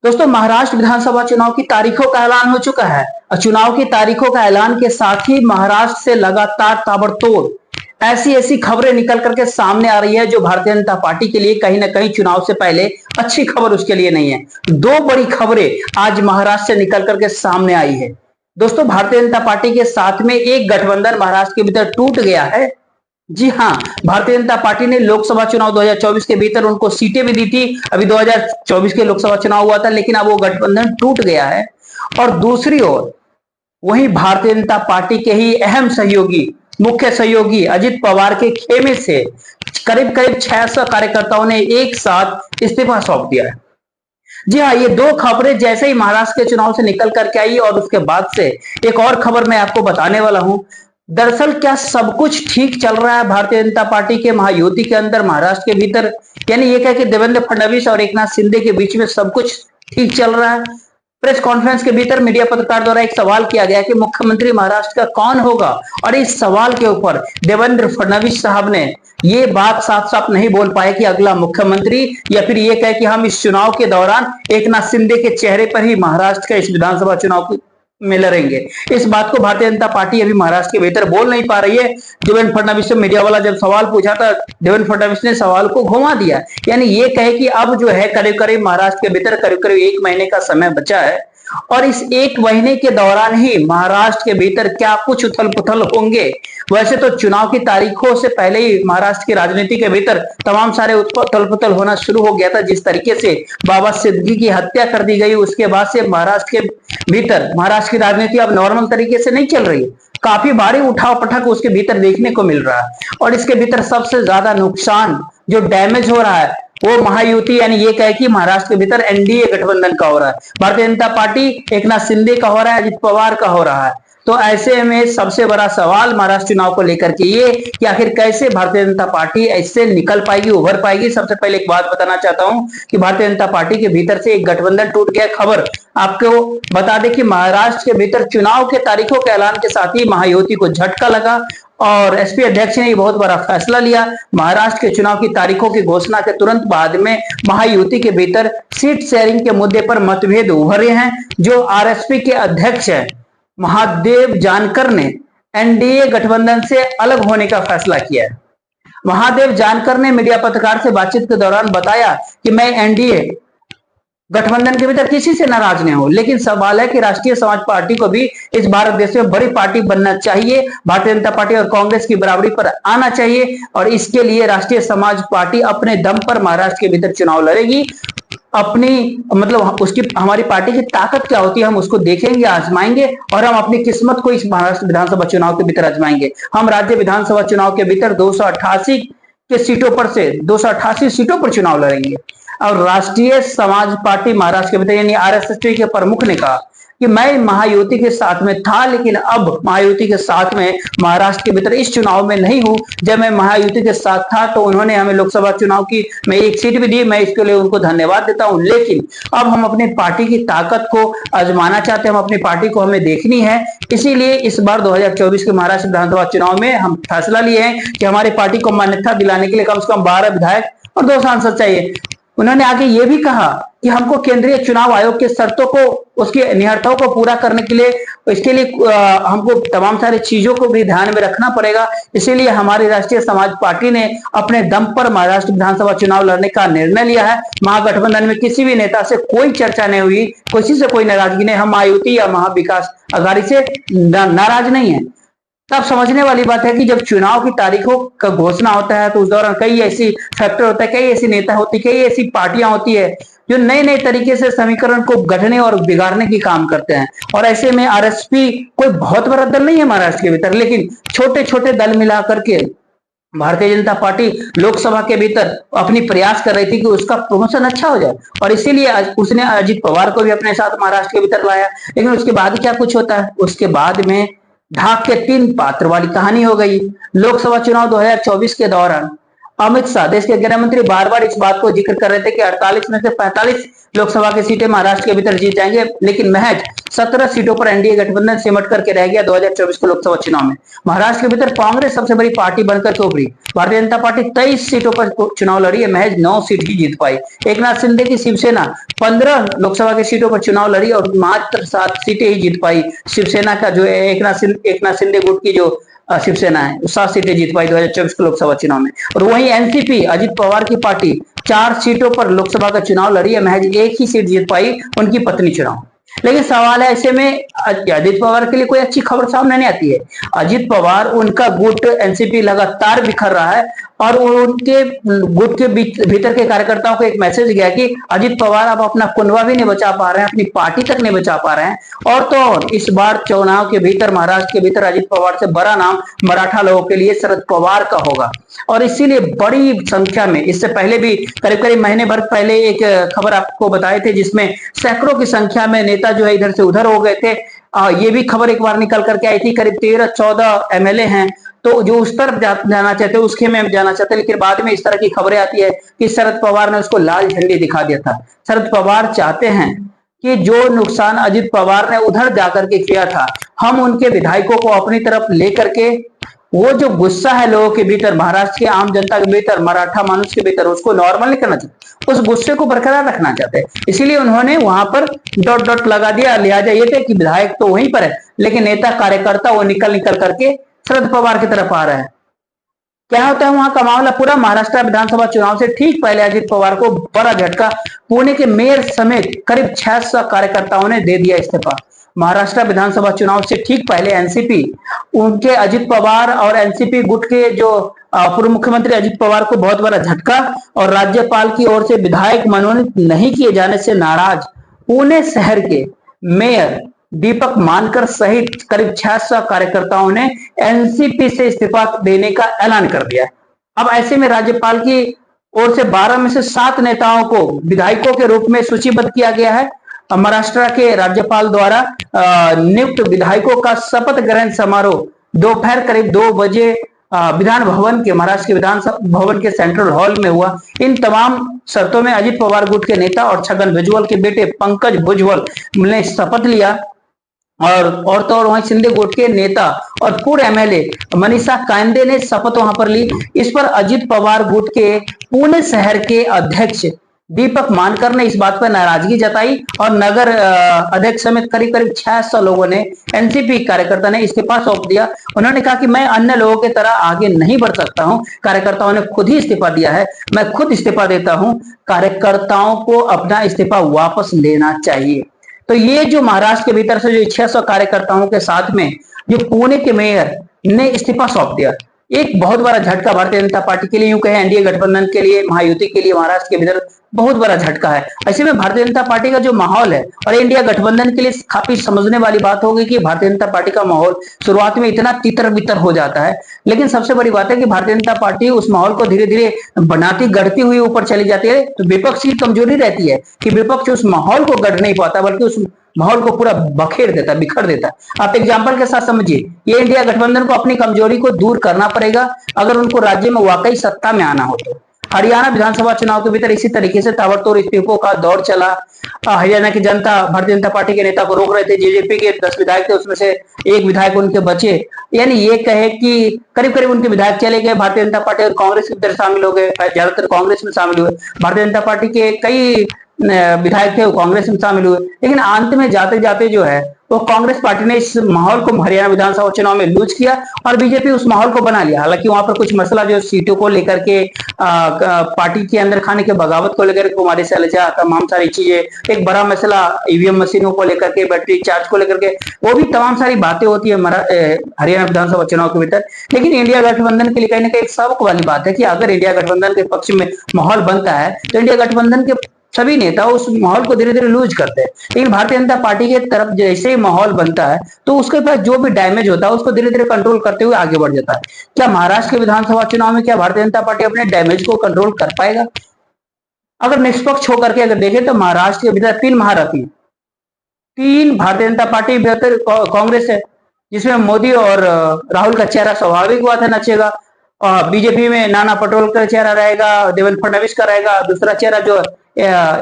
दोस्तों, महाराष्ट्र विधानसभा चुनाव की तारीखों का ऐलान हो चुका है और चुनाव की तारीखों का ऐलान के साथ ही महाराष्ट्र से लगातार ताबड़तोड़ ऐसी ऐसी खबरें निकल करके सामने आ रही है जो भारतीय जनता पार्टी के लिए कहीं ना कहीं चुनाव से पहले अच्छी खबर उसके लिए नहीं है। दो बड़ी खबरें आज महाराष्ट्र से निकल करके सामने आई है। दोस्तों, भारतीय जनता पार्टी के साथ में एक गठबंधन महाराष्ट्र के भीतर टूट गया है। जी हाँ, भारतीय जनता पार्टी ने लोकसभा चुनाव 2024 के भीतर उनको सीटें भी दी थी। अभी 2024 के लोकसभा चुनाव हुआ था, लेकिन अब वो गठबंधन टूट गया है। और दूसरी ओर वहीं भारतीय जनता पार्टी के ही अहम सहयोगी, मुख्य सहयोगी अजित पवार के खेमे से करीब करीब 600 कार्यकर्ताओं ने एक साथ इस्तीफा सौंप दिया है। जी हाँ, ये दो खबरें जैसे ही महाराष्ट्र के चुनाव से निकल करके आई और उसके बाद से एक और खबर मैं आपको बताने वाला हूं। दरअसल क्या सब कुछ ठीक चल रहा है भारतीय जनता पार्टी के महायुति के अंदर, महाराष्ट्र के भीतर? यानी ये कह कि देवेंद्र फडणवीस और एकनाथ शिंदे के बीच में सब कुछ ठीक चल रहा है। प्रेस कॉन्फ्रेंस के भीतर मीडिया पत्रकार द्वारा एक सवाल किया गया कि मुख्यमंत्री महाराष्ट्र का कौन होगा, और इस सवाल के ऊपर देवेंद्र फडणवीस साहब ने ये बात साफ साफ नहीं बोल पाए कि अगला मुख्यमंत्री, या फिर ये कहे कि हम इस चुनाव के दौरान एकनाथ शिंदे के चेहरे पर ही महाराष्ट्र का इस विधानसभा चुनाव में लड़ेंगे। इस बात को भारतीय जनता पार्टी अभी महाराष्ट्र के भीतर बोल नहीं पा रही है। देवेंद्र फडणवीस से मीडिया वाला जब सवाल पूछा था, देवेंद्र फडणवीस ने सवाल को घुमा दिया। यानी ये कहे कि अब जो है करीब करीब महाराष्ट्र के भीतर करीब करीब एक महीने का समय बचा है, और इस एक महीने के दौरान ही महाराष्ट्र के भीतर क्या कुछ उथल पुथल होंगे। वैसे तो चुनाव की तारीखों से पहले ही महाराष्ट्र की राजनीति के भीतर तमाम सारे उथल पुथल होना शुरू हो गया था। जिस तरीके से बाबा सिद्दीकी की हत्या कर दी गई, उसके बाद से महाराष्ट्र के भीतर महाराष्ट्र की राजनीति अब नॉर्मल तरीके से नहीं चल रही है। काफी भारी उठाव पटक उसके भीतर देखने को मिल रहा है, और इसके भीतर सबसे ज्यादा नुकसान जो डैमेज हो रहा है वो महायुति, यानी ये कहे कि महाराष्ट्र के भीतर एनडीए गठबंधन का हो रहा है। भारतीय जनता पार्टी एकनाथ शिंदे का हो रहा है, अजित पवार का हो रहा है। तो ऐसे में सबसे बड़ा सवाल महाराष्ट्र चुनाव को लेकर के ये कि आखिर कैसे भारतीय जनता पार्टी ऐसे निकल पाएगी, उभर पाएगी। सबसे पहले एक बात बताना चाहता हूं कि भारतीय जनता पार्टी के भीतर से एक गठबंधन टूट गया। खबर आपको बता दें कि महाराष्ट्र के भीतर चुनाव के तारीखों के ऐलान के साथ ही महायुति को झटका लगा, और एसपी अध्यक्ष ने बहुत बड़ा फैसला लिया। महाराष्ट्र के चुनाव की तारीखों की घोषणा के तुरंत बाद में महायुति के भीतर सीट शेयरिंग के मुद्दे पर मतभेद उभरे हैं। जो आरएसपी के अध्यक्ष हैं महादेव जानकर ने एनडीए गठबंधन से अलग होने का फैसला किया है। महादेव जानकर ने मीडिया पत्रकार से बातचीत के दौरान बताया कि मैं एनडीए गठबंधन के भीतर किसी से नाराज नहीं हो, लेकिन सवाल है कि राष्ट्रीय समाज पार्टी को भी इस भारत देश में बड़ी पार्टी बनना चाहिए। भारतीय जनता पार्टी और कांग्रेस की बराबरी पर आना चाहिए, और इसके लिए राष्ट्रीय समाज पार्टी अपने दम पर महाराष्ट्र के भीतर चुनाव लड़ेगी। अपनी मतलब उसकी हमारी पार्टी की ताकत क्या होती है हम उसको देखेंगे, आजमाएंगे, और हम अपनी किस्मत को इस महाराष्ट्र विधानसभा चुनाव के भीतर आजमाएंगे। हम राज्य विधानसभा चुनाव के भीतर 288 के सीटों पर से 288 सीटों पर चुनाव लड़ेंगे। और राष्ट्रीय समाज पार्टी महाराष्ट्र के भीतर यानी आरएसएस के प्रमुख ने कहा कि मैं महायुति के साथ में था, लेकिन अब महायुति के साथ में महाराष्ट्र के भीतर इस चुनाव में नहीं हूं। जब मैं महायुति के साथ था तो उन्होंने हमें लोकसभा चुनाव की में एक सीट भी दी, मैं इसके लिए उनको धन्यवाद देता हूं। लेकिन अब हम अपनी पार्टी की ताकत को आजमाना चाहते हैं, हम अपनी पार्टी को हमें देखनी है। इसीलिए इस बार 2024 के महाराष्ट्र विधानसभा चुनाव में हम फैसला लिए हैं कि हमारी पार्टी को मान्यता दिलाने के लिए कम से कम 12 विधायक और 2 सांसद चाहिए। उन्होंने आगे ये भी कहा कि हमको केंद्रीय चुनाव आयोग के शर्तों को, उसकी निहत्ताओं को पूरा करने के लिए, इसके लिए हमको तमाम सारी चीजों को भी ध्यान में रखना पड़ेगा। इसीलिए हमारी राष्ट्रीय समाज पार्टी ने अपने दम पर महाराष्ट्र विधानसभा चुनाव लड़ने का निर्णय लिया है। महागठबंधन में किसी भी नेता से कोई चर्चा नहीं हुई, किसी से कोई नाराजगी नहीं। हम महायुति या महाविकास आघाड़ी से नाराज नहीं है। तब समझने वाली बात है कि जब चुनाव की तारीखों का घोषणा होता है तो उस दौरान कई ऐसी फैक्टर होता है, कई ऐसी नेता होती, कई ऐसी पार्टियां होती है जो नए नए तरीके से समीकरण को गढ़ने और बिगाड़ने की काम करते हैं। और ऐसे में आरएसपी कोई बहुत बड़ा दल नहीं है महाराष्ट्र के भीतर, लेकिन छोटे छोटे दल मिला करके भारतीय जनता पार्टी लोकसभा के भीतर अपनी प्रयास कर रही थी कि उसका प्रमोशन अच्छा हो जाए, और इसीलिए उसने अजित पवार को भी अपने साथ महाराष्ट्र के भीतर लाया। लेकिन उसके बाद क्या कुछ होता है, उसके बाद में ढाक के 3 पात्र वाली कहानी हो गई। लोकसभा चुनाव 2024 के दौरान अमित शाह देश के गृह मंत्री बार बार इस बात को जिक्र कर रहे थे कि 48 में से 45 लोकसभा की सीटें महाराष्ट्र के भीतर जीत जाएंगे, लेकिन महज 17 सीटों पर एनडीए गठबंधन सिमट करके रह गया 2024 के लोकसभा चुनाव में। महाराष्ट्र के भीतर कांग्रेस सबसे बड़ी पार्टी बनकर के उभरी। भारतीय जनता पार्टी 23 सीटों पर चुनाव लड़ी है, महज 9 सीट ही जीत पाई। एकनाथ शिंदे की शिवसेना 15 लोकसभा की सीटों पर चुनाव लड़ी और मात्र 7 सीटें ही जीत पाई। शिवसेना का जो एकनाथ शिंदे गुट की जो शिवसेना है 7 सीटें जीत पाई 2024 के लोकसभा चुनाव में। और वहीं एनसीपी अजित पवार की पार्टी 4 सीटों पर लोकसभा का चुनाव लड़ी है, महज 1 ही सीट जीत पाई उनकी पत्नी चुनाव। लेकिन सवाल है, ऐसे में अजित पवार के लिए कोई अच्छी खबर सामने नहीं आती है। अजित पवार उनका गुट एनसीपी लगातार बिखर रहा है और उनके गुट के भीतर के कार्यकर्ताओं को एक मैसेज गया कि अजित पवार अब अपना कुनबा भी नहीं बचा पा रहे हैं, अपनी पार्टी तक नहीं बचा पा रहे हैं। और तो और इस बार चुनाव के भीतर महाराष्ट्र के भीतर अजित पवार से बड़ा नाम मराठा लोगों के लिए शरद पवार का होगा और इसीलिए बड़ी संख्या में, इससे पहले भी करीब करीब महीने भर पहले एक खबर आपको बताए थे जिसमें सैकड़ों की संख्या में नेता जो है इधर से उधर हो गए थे। ये भी खबर एक बार निकल करके आई थी, करीब 13-14 एमएलए हैं तो जो उस तरफ जाना चाहते, उसके में जाना चाहते, लेकिन बाद में इस तरह की खबरें आती है कि शरद पवार ने उसको लाल झंडी दिखा दिया था। शरद पवार चाहते हैं कि जो नुकसान अजित पवार ने उधर जाकर के किया था, हम उनके विधायकों को अपनी तरफ लेकर के वो जो गुस्सा है लोगों के भीतर, महाराष्ट्र के आम जनता के भीतर, मराठा मानुष के भीतर, उसको नॉर्मल नहीं करना चाहते, उस गुस्से को बरकरार रखना चाहते हैं। इसीलिए उन्होंने वहां पर डॉट डॉट लगा दिया। लिहाजा ये थे कि विधायक तो वहीं पर है लेकिन नेता कार्यकर्ता वो निकल निकल करके शरद पवार की तरफ आ रहे हैं। क्या होता है वहां का मामला, पूरा महाराष्ट्र विधानसभा चुनाव से ठीक पहले अजित पवार को बड़ा झटका, पुणे के मेयर समेत करीब 600 कार्यकर्ताओं ने दे दिया इस्तीफा। महाराष्ट्र विधानसभा चुनाव से ठीक पहले एनसीपी, उनके अजित पवार और एनसीपी गुट के जो पूर्व मुख्यमंत्री अजित पवार को बहुत बड़ा झटका और राज्यपाल की ओर से विधायक मनोनीत नहीं किए जाने से नाराज पुणे शहर के मेयर दीपक मानकर सहित करीब 600 कार्यकर्ताओं ने एनसीपी से इस्तीफा देने का ऐलान कर दिया। अब ऐसे में राज्यपाल की ओर से 12 में से 7 नेताओं को विधायकों के रूप में सूचीबद्ध किया गया है। महाराष्ट्र के राज्यपाल द्वारा नियुक्त विधायकों का शपथ ग्रहण समारोह दोपहर करीब 2 बजे विधान भवन के, महाराष्ट्र के विधान भवन के सेंट्रल हॉल में हुआ। इन तमाम शर्तों में अजित पवार गुट के नेता और छगन भुजबल के बेटे पंकज भुजबल ने शपथ लिया और तो और वहीं शिंदे गुट के नेता और पूर्व एमएलए मनीषा कांदे ने शपथ वहां पर ली। इस पर अजित पवार गुट के पुणे शहर के अध्यक्ष दीपक मानकर ने इस बात पर नाराजगी जताई और नगर अध्यक्ष समेत करीब करीब 600 लोगों ने, एनसीपी कार्यकर्ता ने इस्तीफा सौंप दिया। उन्होंने कहा कि मैं अन्य लोगों की तरह आगे नहीं बढ़ सकता हूं, कार्यकर्ताओं ने खुद ही इस्तीफा दिया है, मैं खुद इस्तीफा देता हूं, कार्यकर्ताओं को अपना इस्तीफा वापस लेना चाहिए। तो ये जो महाराष्ट्र के भीतर से जो 600 कार्यकर्ताओं के साथ में जो पुणे के मेयर ने इस्तीफा सौंप दिया, एक बहुत बड़ा झटका भारतीय जनता पार्टी के लिए, यूं कहें एनडीए गठबंधन के लिए, महायुति के लिए महाराष्ट्र के भीतर बहुत बड़ा झटका है। ऐसे में भारतीय जनता पार्टी का जो माहौल है और इंडिया गठबंधन के लिए काफी समझने वाली बात होगी कि भारतीय जनता पार्टी का माहौल शुरुआत में इतना तितर बितर हो जाता है, लेकिन सबसे बड़ी बात है कि भारतीय जनता पार्टी उस माहौल को धीरे धीरे बनाती गढ़ती हुई ऊपर चली जाती है। तो विपक्ष की कमजोरी रहती है कि विपक्ष उस माहौल को गढ़ नहीं पाता बल्कि उस माहौल को पूरा बखेर देता, बिखर देता। आप एग्जाम्पल के साथ समझिए, ये इंडिया गठबंधन को अपनी कमजोरी को दूर करना पड़ेगा अगर उनको राज्य में वाकई सत्ता में आना हो तो। हरियाणा विधानसभा चुनाव के भीतर इसी तरीके से ताबड़तोड़ इस्तीफों का दौर चला। हरियाणा की जनता भारतीय जनता पार्टी के नेता को रोक रहे थे, जेजेपी के 10 विधायक थे, उसमें से एक विधायक उनके बचे, यानी ये कहे कि करीब करीब उनके विधायक चले गए, भारतीय जनता पार्टी और कांग्रेस के शामिल हो गए, ज्यादातर कांग्रेस में शामिल हुए। भारतीय जनता पार्टी के कई विधायक थे वो कांग्रेस में शामिल हुए, लेकिन अंत में जाते जाते जो है वो कांग्रेस पार्टी ने इस माहौल को हरियाणा विधानसभा चुनाव में लूज किया और बीजेपी उस माहौल को बना लिया। हालांकि वहां पर कुछ मसला जो सीटों को लेकर के पार्टी के अंदर खाने के बगावत को लेकर कुमारी शैलजा, तमाम सारी चीजें, एक बड़ा मसला ईवीएम मशीनों को लेकर के, बैटरी चार्ज को लेकर के, वो भी तमाम सारी बातें होती है हरियाणा विधानसभा चुनाव के भीतर। लेकिन इंडिया गठबंधन के लिए कहीं ना कहीं एक सबक वाली बात है कि अगर इंडिया गठबंधन के पक्ष में माहौल बनता है तो इंडिया गठबंधन के सभी नेता उस माहौल को धीरे धीरे लूज करते हैं। लेकिन भारतीय जनता पार्टी के तरफ जैसे ही माहौल बनता है तो उसके पास जो भी डैमेज होता है उसको धीरे धीरे कंट्रोल करते हुए आगे बढ़ जाता है। क्या महाराष्ट्र के विधानसभा चुनाव में क्या भारतीय जनता पार्टी अपने डैमेज को कंट्रोल कर पाएगा? अगर निष्पक्ष होकर के अगर देखें तो महाराष्ट्र के भीतर 3 महारथी, 3 भारतीय जनता पार्टी बेहतर कांग्रेस है जिसमें मोदी और राहुल का चेहरा स्वाभाविक बात है नचेगा। और बीजेपी में नाना पटोले का चेहरा रहेगा, देवेंद्र फडणवीस का रहेगा, दूसरा चेहरा जो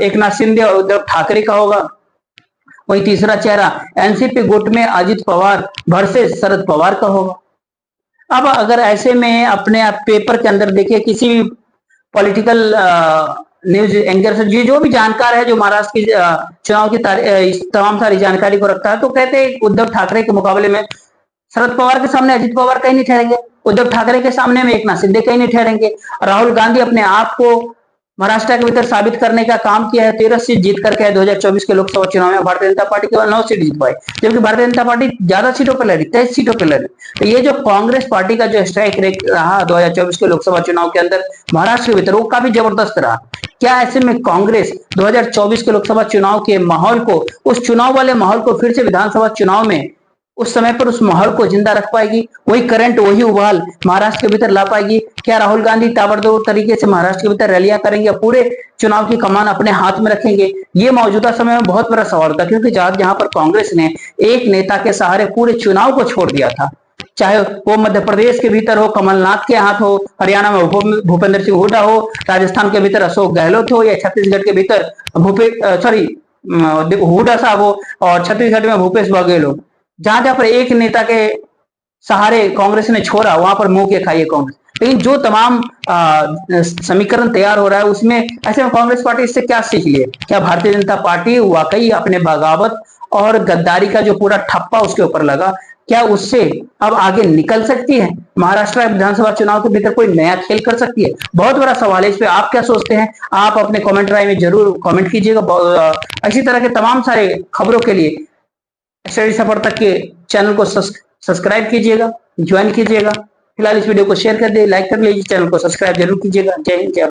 एक नाथ शिंदे और उद्धव ठाकरे का होगा, वही तीसरा चेहरा एनसीपी गुट में अजित पवार वर्सेस शरद पवार का होगा। अब अगर ऐसे में अपने आप पेपर के अंदर देखिए, किसी भी पॉलिटिकल न्यूज एंकर से जो भी जानकार है, जो महाराष्ट्र की चुनाव की इस तमाम सारी जानकारी को रखता है, तो कहते हैं उद्धव ठाकरे के मुकाबले में शरद पवार के सामने अजित पवार कहीं नहीं ठहरेंगे, उद्धव ठाकरे के सामने में एकनाथ शिंदे कहीं नहीं ठहरेंगे। राहुल गांधी अपने आप को महाराष्ट्र के भीतर साबित करने का काम किया है, 13 सीट जीत करके 2024 के लोकसभा चुनाव में भारतीय जनता पार्टी केवल 9 सीट जीत पाई, जबकि भारतीय जनता पार्टी ज्यादा सीटों पर लड़ी, 23 सीटों पर लड़ी। तो ये जो कांग्रेस पार्टी का जो स्ट्राइक रेट रहा 2024 के लोकसभा चुनाव के अंदर महाराष्ट्र के भीतर, वो काफी जबरदस्त रहा। क्या ऐसे में कांग्रेस 2024 के लोकसभा चुनाव के माहौल को, उस चुनाव वाले माहौल को फिर से विधानसभा चुनाव में उस समय पर उस माहौल को जिंदा रख पाएगी, वही करंट वही उबाल महाराष्ट्र के भीतर ला पाएगी? क्या राहुल गांधी ताबड़तोड़ तरीके से महाराष्ट्र के भीतर रैलियां करेंगे, पूरे चुनाव की कमान अपने हाथ में रखेंगे? ये मौजूदा समय में बहुत बड़ा सवाल था, क्योंकि जहां पर कांग्रेस ने एक नेता के सहारे पूरे चुनाव को छोड़ दिया था, चाहे वो मध्य प्रदेश के भीतर हो कमलनाथ के हाथ हो, हरियाणा में भूपेंद्र सिंह हुड्डा हो, राजस्थान के भीतर अशोक गहलोत हो, या छत्तीसगढ़ के भीतर हुड्डा साहब हो, और छत्तीसगढ़ में भूपेश बघेल हो। जहां जहां पर एक नेता के सहारे कांग्रेस ने छोड़ा, वहां पर मुंह के खाइए कांग्रेस। लेकिन जो तमाम समीकरण तैयार हो रहा है, उसमें ऐसे में कांग्रेस पार्टी इससे क्या सीख ले? क्या भारतीय जनता पार्टी वाकई अपने बगावत और गद्दारी का जो पूरा ठप्पा उसके ऊपर लगा, क्या उससे अब आगे निकल सकती है? महाराष्ट्र विधानसभा चुनाव के भीतर कोई नया खेल कर सकती है? बहुत बड़ा सवाल है। इस पे आप क्या सोचते हैं? आप अपने कमेंट राय में जरूर कमेंट कीजिएगा। इसी तरह के तमाम सारे खबरों के लिए स्टडी सफर तक के चैनल को सब्सक्राइब कीजिएगा, ज्वाइन कीजिएगा। फिलहाल इस वीडियो को शेयर कर दे, लाइक कर लीजिए, चैनल को सब्सक्राइब जरूर कीजिएगा। जय हिंद, जय